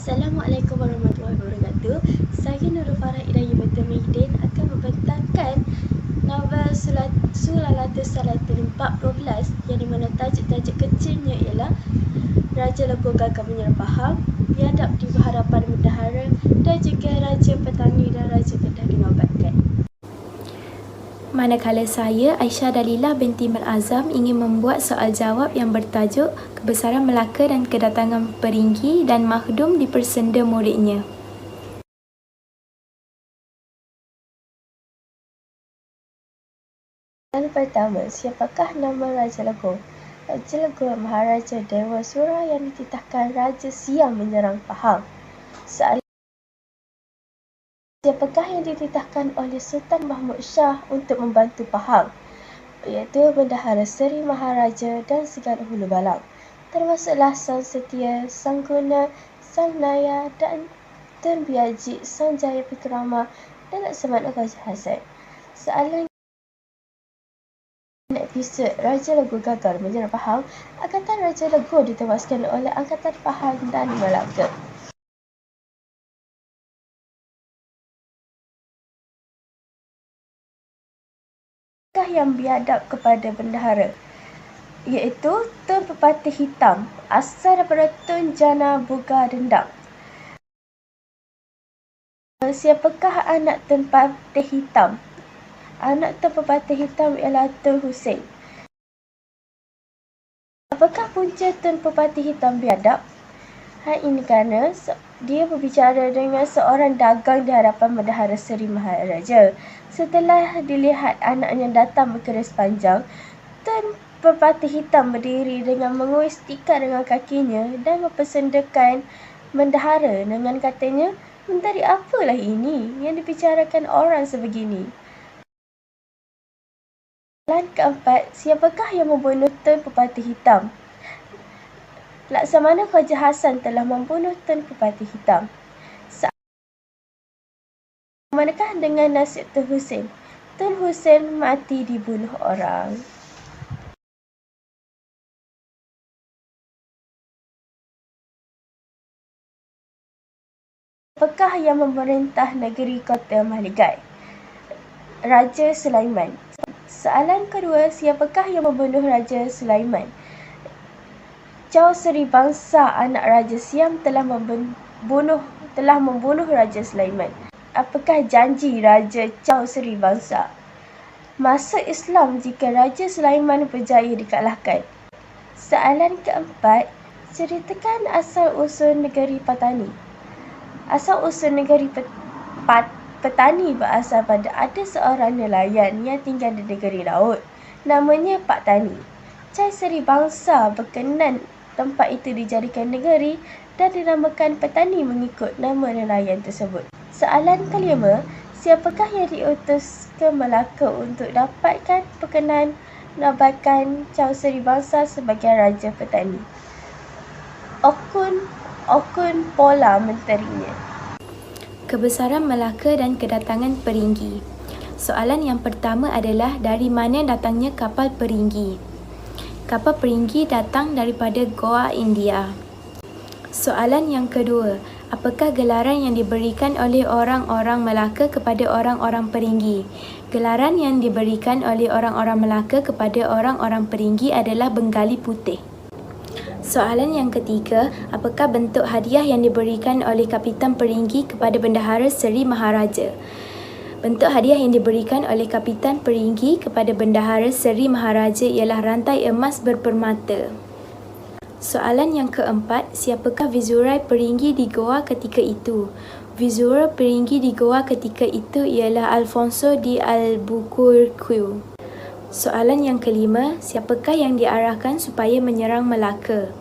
Assalamualaikum warahmatullahi wabarakatuh. Saya Nurul Farah Idayah Binti Muhyiddin akan membentangkan novel Sulalatus Salatin 14 yang dimana tajuk-tajuk kecilnya ialah Raja Legor gagal menyerang Pahang, Biadab di hadapan bendahara dan juga Raja Petani dan Raja Kedah dinobatkan. Manakala saya, Aisyah Dalilah binti Azam ingin membuat soal jawab yang bertajuk Kebesaran Melaka dan Kedatangan Peringgi dan Makhdum dipersenda muridnya. Yang pertama, siapakah nama Raja Legor? Raja Legor Maharaja Dewa Sura yang dititahkan Raja Siam menyerang Pahang. Soalan, siapakah yang dititahkan oleh Sultan Mahmud Shah untuk membantu Pahang? Iaitu Bendahara Seri Maharaja dan segala hulu balang, termasuklah Sang Setia, Sang Guna, Sang Naya dan Tun Biaji, Sang Jaya Pikrama dan Laksamana Khaja Hasan. Soalan episod Raja Legor gagal menyerang Pahang, Angkatan Raja Legor ditewaskan oleh Angkatan Pahang dan Melaka. Yang biadab kepada bendahara, iaitu Tun Pepatih Hitam, asal daripada Tun Jana Buga Dendang. Siapakah anak Tun Pepatih Hitam? Anak Tun Pepatih Hitam ialah Tun Hussein. Apakah punca Tun Pepatih Hitam biadab? Hal ini kerana dia berbicara dengan seorang dagang di hadapan Bendahara Seri Maharaja. Setelah dilihat anaknya datang berkeris panjang, Tun Pepatih Hitam berdiri dengan menguis tikar dengan kakinya dan mempersendakan bendahara dengan katanya, "Mentari apalah ini yang dibicarakan orang sebegini?" Soalan keempat, siapakah yang membunuh Tun Pepatih Hitam? Laksamana Khaja Hasan telah membunuh Tun Pepatih Hitam. Manakah dengan nasib Tun Hussein? Tun Hussein mati dibunuh orang. Apakah yang memerintah negeri kota Mahligai? Raja Sulaiman. Soalan kedua, siapakah yang membunuh Raja Sulaiman? Chao Seri Bangsa, anak Raja Siam telah membunuh Raja Sulaiman. Apakah janji Raja Chao Seri Bangsa? Masuk Islam jika Raja Sulaiman berjaya dikalahkan. Soalan keempat, ceritakan asal-usul negeri Patani. Asal-usul negeri Patani berasal pada ada seorang nelayan yang tinggal di negeri laut. Namanya Pak Tani. Chao Seri Bangsa berkenan tempat itu dijadikan negeri dan dinamakan Petani mengikut nama nelayan tersebut. Soalan kelima, siapakah yang diutus ke Melaka untuk dapatkan perkenan nobatkan Chao Seri Bangsa sebagai Raja Petani? Okun Pola menterinya. Kebesaran Melaka dan Kedatangan Peringgi. Soalan yang pertama adalah dari mana datangnya kapal Peringgi? Kapal Peringgi datang daripada Goa, India. Soalan yang kedua, apakah gelaran yang diberikan oleh orang-orang Melaka kepada orang-orang Peringgi? Gelaran yang diberikan oleh orang-orang Melaka kepada orang-orang Peringgi adalah Bengali Putih. Soalan yang ketiga, apakah bentuk hadiah yang diberikan oleh Kapitan Peringgi kepada Bendahara Seri Maharaja? Bentuk hadiah yang diberikan oleh Kapitan Peringgi kepada Bendahara Seri Maharaja ialah rantai emas berpermata. Soalan yang keempat, siapakah Vizirai Peringgi di Goa ketika itu? Vizirai Peringgi di Goa ketika itu ialah Alfonso di Albuquerque. Soalan yang kelima, siapakah yang diarahkan supaya menyerang Melaka?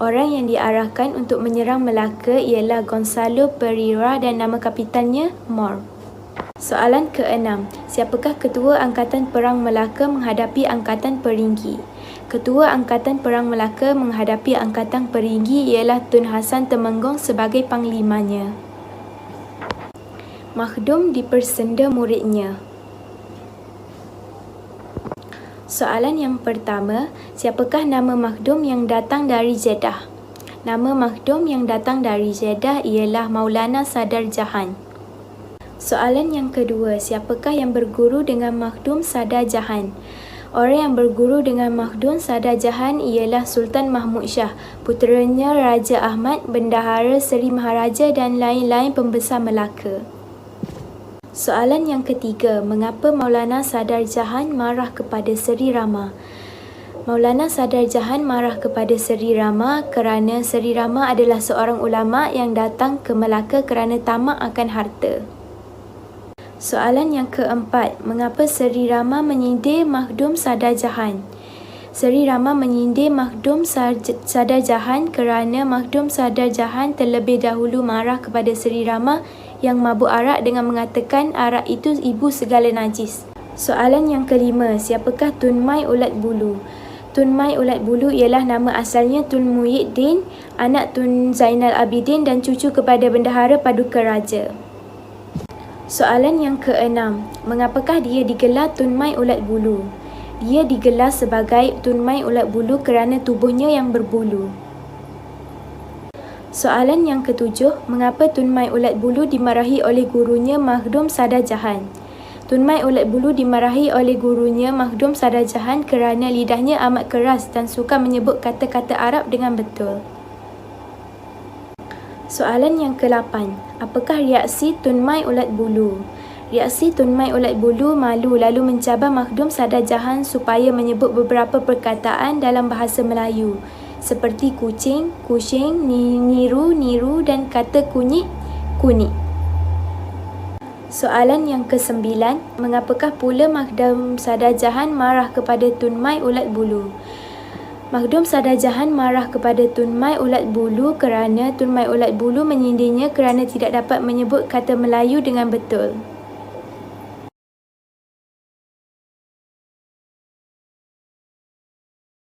Orang yang diarahkan untuk menyerang Melaka ialah Gonzalo Pereira dan nama kapitannya Mor. Soalan keenam, siapakah Ketua Angkatan Perang Melaka menghadapi Angkatan Peringgi? Ketua Angkatan Perang Melaka menghadapi Angkatan Peringgi ialah Tun Hasan Temenggong sebagai panglimanya. Makhdum dipersenda muridnya. Soalan yang pertama, siapakah nama Makhdum yang datang dari Jeddah? Nama makhdum yang datang dari Jeddah ialah Maulana Sadar Jahan. Soalan yang kedua, siapakah yang berguru dengan makhdum Sadar Jahan? Orang yang berguru dengan makhdum Sadar Jahan ialah Sultan Mahmud Shah, puteranya Raja Ahmad, Bendahara Seri Maharaja dan lain-lain pembesar Melaka. Soalan yang ketiga, mengapa Maulana Sadar Jahan marah kepada Seri Rama? Maulana Sadar Jahan marah kepada Seri Rama kerana Seri Rama adalah seorang ulama yang datang ke Melaka kerana tamak akan harta. Soalan yang keempat, mengapa Seri Rama menyindir makhdum Sadar Jahan? Seri Rama menyindir makhdum Sadar Jahan kerana makhdum Sadar Jahan terlebih dahulu marah kepada Seri Rama yang mabuk arak dengan mengatakan arak itu ibu segala najis. Soalan yang kelima, siapakah Tun Mai Ulat Bulu? Tun Mai Ulat Bulu ialah nama asalnya Tun Muhyiddin, anak Tun Zainal Abidin dan cucu kepada Bendahara Paduka Raja. Soalan yang keenam, mengapakah dia digelar Tun Mai Ulat Bulu? Dia digelar sebagai Tun Mai Ulat Bulu kerana tubuhnya yang berbulu. Soalan yang ketujuh, mengapa Tun Mai Ulat Bulu dimarahi oleh gurunya makhdum Sadar Jahan? Tun Mai Ulat Bulu dimarahi oleh gurunya makhdum Sadar Jahan kerana lidahnya amat keras dan suka menyebut kata-kata Arab dengan betul. Soalan yang ke-8, apakah reaksi Tun Mai Ulat Bulu? Reaksi Tun Mai Ulat Bulu malu lalu mencabar makhdum Sadar Jahan supaya menyebut beberapa perkataan dalam bahasa Melayu seperti kucing, kucing, niru, niru dan kata kunyit, kunyit. Soalan yang ke-9, mengapakah pula makhdum Sadar Jahan marah kepada Tun Mai Ulat Bulu? Makhdum Sadar Jahan marah kepada Tun Mai Ulat Bulu kerana Tun Mai Ulat Bulu menyindirnya kerana tidak dapat menyebut kata Melayu dengan betul.